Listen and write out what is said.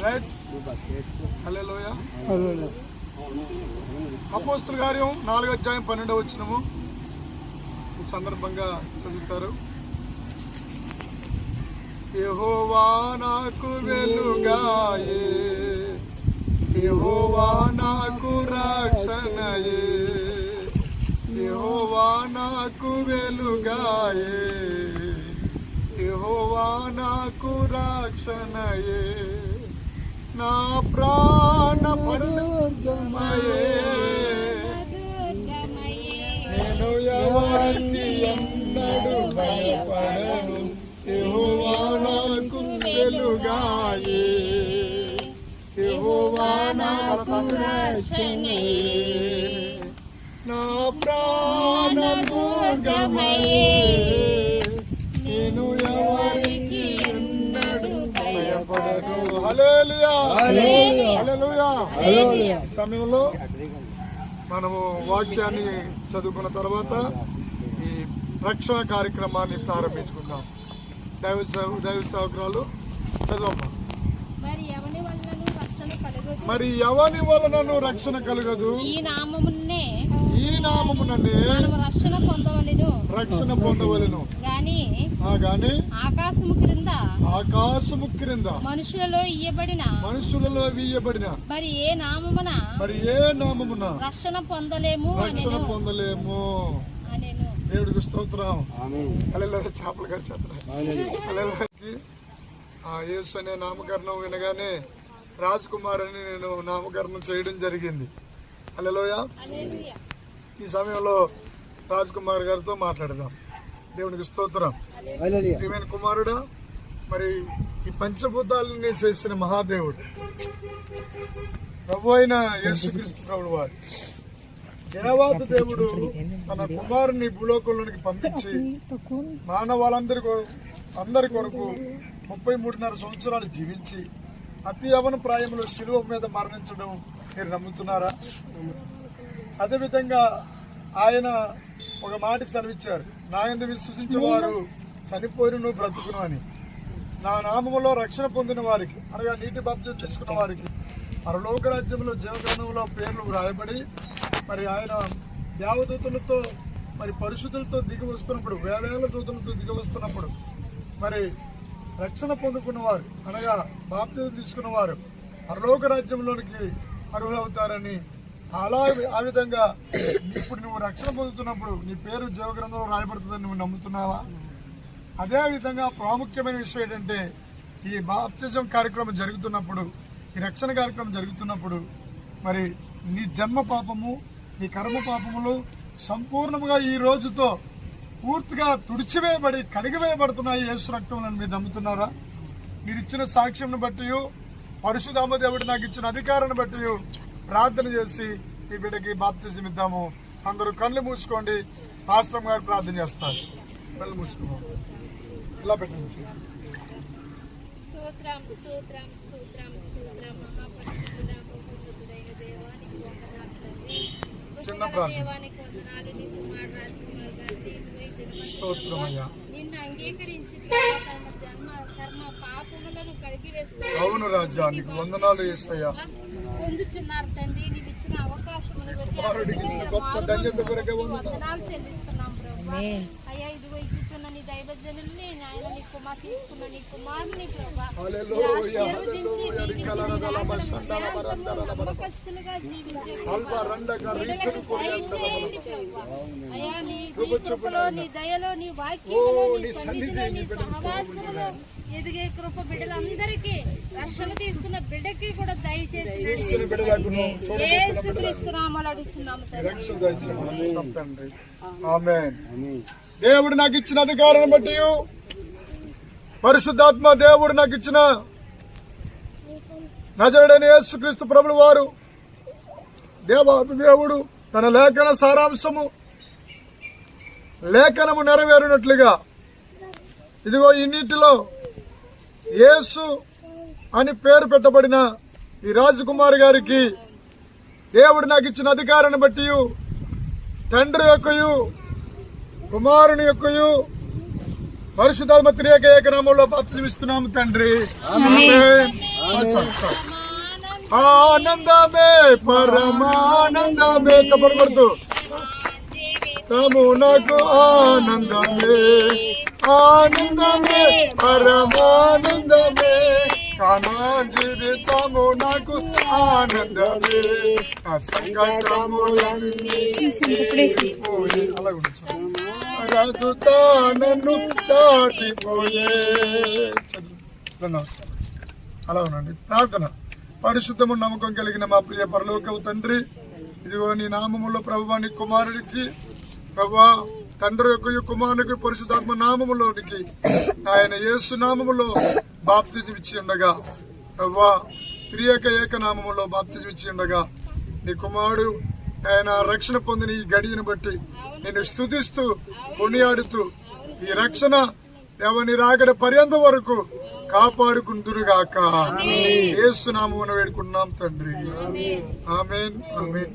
Right. హల్లెలూయా. అపోస్తలుల కార్యం 4వ అధ్యాయం 12వ వచనము ఈ సందర్భంగా చదువుతారు. యెహోవా నాకు వెలుగాయే, యెహోవా నాకు రక్షణయే, యెహోవా నాకు వెలుగాయే, యెహోవా నాకు రక్షణయే, నా ప్రాణ పరదుర్గమయే, నేను ఎవరికి ఎన్నడూ భయపడను, యెహోవా నాకు వెలుగాయే, యెహోవా నాకు రక్షణయే, నా ప్రాణ దుర్గమయే, నేను ఎవరికి ఎన్నడూ భయపడను. హల్లెలూయా, హల్లెలూయా, హల్లెలూయా. సమయంలో మనము వాక్యాన్ని చదువుకున్న తర్వాత ఈ రక్షణ కార్యక్రమాన్ని ప్రారంభించుకుందాం. దైవ సేవకురాలు చదవమ్మా. మరి ఎవని వలనను రక్షణ కలుగదు, ఈ నామమునే రక్షణ పొందవలెను గాని ఆకాశము క్రింద మనుషులలో ఇయ్యబడిన మరి ఏ నామమున రక్షణ పొందలేము అనేను. దేవుడికి స్తోత్రం. హల్లెలూయా. చేపల గారి చేత యేసు అనే నామకరణం వినగానే రాజ్ కుమార్ అని నేను నామకరణం చేయడం జరిగింది. హల్లెలూయా. ఈ సమయంలో రాజ్ కుమార్ గారితో మాట్లాడదాం. దేవునికి స్తోత్రం. ప్రియమైన కుమారుడా, మరి ఈ పంచభూతాలని చేసిన మహాదేవుడు ప్రభు అయిన యేసుక్రీస్తు ప్రభువు వారు దేవాది దేవుడు తన కుమారుని భూలోకంలోనికి పంపించి అందరి కొరకు 33.5 సంవత్సరాలు జీవించి అతి యవన ప్రాయంలో శిలువ మీద మరణించడం మీరు నమ్ముతున్నారా? అదేవిధంగా ఆయన ఒక మాట సెలవిచ్చారు, నా యందు విశ్వసించే వారు చనిపోయినను బ్రతుకును అని. నా నామములో రక్షణ పొందిన వారికి, అనగా నీటి బాప్తిజం చేసుకున్న వారికి పరలోక రాజ్యంలో జీవగ్రంథంలో పేర్లు రాయబడి, మరి ఆయన దేవదూతలతో మరి పరిశుద్ధులతో దిగి వస్తున్నప్పుడు, వేల దూతలతో దిగి వస్తున్నప్పుడు మరి రక్షణ పొందుకున్నవారు, అనగా బాప్తిజం తీసుకున్న వారు పరలోక రాజ్యంలోనికి అర్హులవుతారని, ఆ విధంగా ఇప్పుడు నువ్వు రక్షణ పొందుతున్నప్పుడు నీ పేరు జీవగ్రంథంలో రాయబడుతుందని నువ్వు నమ్ముతున్నావా? అదేవిధంగా ప్రాముఖ్యమైన విషయం ఏంటంటే, ఈ బాప్తిజం కార్యక్రమం జరుగుతున్నప్పుడు, ఈ రక్షణ కార్యక్రమం జరుగుతున్నప్పుడు మరి నీ జన్మ పాపము, నీ కర్మ పాపములు సంపూర్ణంగా ఈ రోజుతో పూర్తిగా తుడిచివేయబడి కడిగివేయబడుతున్నాయి యేసు రక్తంలో. మీరు నమ్ముతున్నారా? మీరు ఇచ్చిన సాక్ష్యంను బట్టి, పరిశుద్ధాత్మ దేవుడు నాకు ఇచ్చిన అధికారాన్ని బట్టి ప్రార్థన చేసి ఈ బిడ్డకి బాప్తిజం ఇద్దాము. అందరూ కళ్ళు మూసుకోండి. పాస్టర్ గారు ప్రార్థన చేస్తారు. కళ్ళు మూసుకోండి. ఇలా పెట్టండి. చిన్న ప్రార్థన. స్తోత్రమయ్యా. అవును రాజా, నీకు వందనాలు యేసయ్యా. పొందుచున్నారు తండ్రి, నీవు ఇచ్చిన అవకాశం గొప్ప ధన్యత కొరకే వందనాలు చెల్లిస్తున్నాం ప్రభు. అయ్యా, ఇదిగో ఇచ్చుచున్న నీ దైవజనుల్ని, నాయన నీ కుమార్ తీసుకున్న నీ కుమారుని ప్రభు ఆశీర్వదించి నమ్మకస్తులుగా జీవించే అయ్యా, నీ కృపలో, నీ దయలో, నీ వాక్యంలో, నీ సన్నిధిలో, నీ సహవాసంలో ఎదిగే కృప బిడ్డలందరికీ, రక్షణ తీసుకున్న బిడ్డకి కూడా దయచేసి యేసుక్రీస్తు నామములో అడుగుచున్నాము తండ్రి. ఆమేన్. దేవుడు నాకు ఇచ్చిన అధికారాన్ని బట్టి, పరిశుద్ధాత్మ దేవుడు నాకు ఇచ్చిన నజరుడైన యేసుక్రీస్తు ప్రభువు వారు దేవాది దేవుడు తన లేఖన సారాంశము లేఖనము నెరవేరినట్లుగా ఇదిగో ఈ నీటిలో యేసు అని పేరు పెట్టబడిన ఈ రాజకుమార్ గారికి దేవుడు నాకు ఇచ్చిన అధికారాన్ని బట్టి, తండ్రి యొక్కయు కుమారుని యొక్కయు పరిశుద్ధాత్మ త్రియేక ఏకనామంలో బాప్తిజమిస్తున్నాము తండ్రి. ఆమేన్. ఆనందమే పరమానందమే చెప్పకూడదు తమునకు ఆనందమే ఆనందమే పరమానందమే కానా జీవితము నాకు ఆనందమే ఆ సంకటములన్నీ పోయి రఘుతా నన్ను దాటిపోయే. అలా ఉండండి. ప్రార్థన. పరిశుద్ధము నమ్మకం కలిగిన మా ప్రియ పరలోకపు తండ్రి, ఇదిగో నీ నామములో ప్రభువా నీ కుమారుడికి ప్రభువా తండ్రి యొక్క కుమారునికి పరిశుద్ధాత్మ నామములోనికి ఆయన యేసు నామములో బాప్తిజం ఇచ్చి ఉండగా ప్రభువా త్రియేక ఏకనామములో బాప్తిజం ఇచ్చి ఉండగా నీ కుమారుడు ఆయన రక్షణ పొందిన ఈ గడియను బట్టి నిన్ను స్తుతిస్తూ కొనియాడుతూ ఈ రక్షణ ఎవని రాకడ పర్యంత వరకు కాపాడుకుందురుగాక యేసు నామమున వేడుకున్నాం తండ్రి. ఆమేన్. ఆమేన్.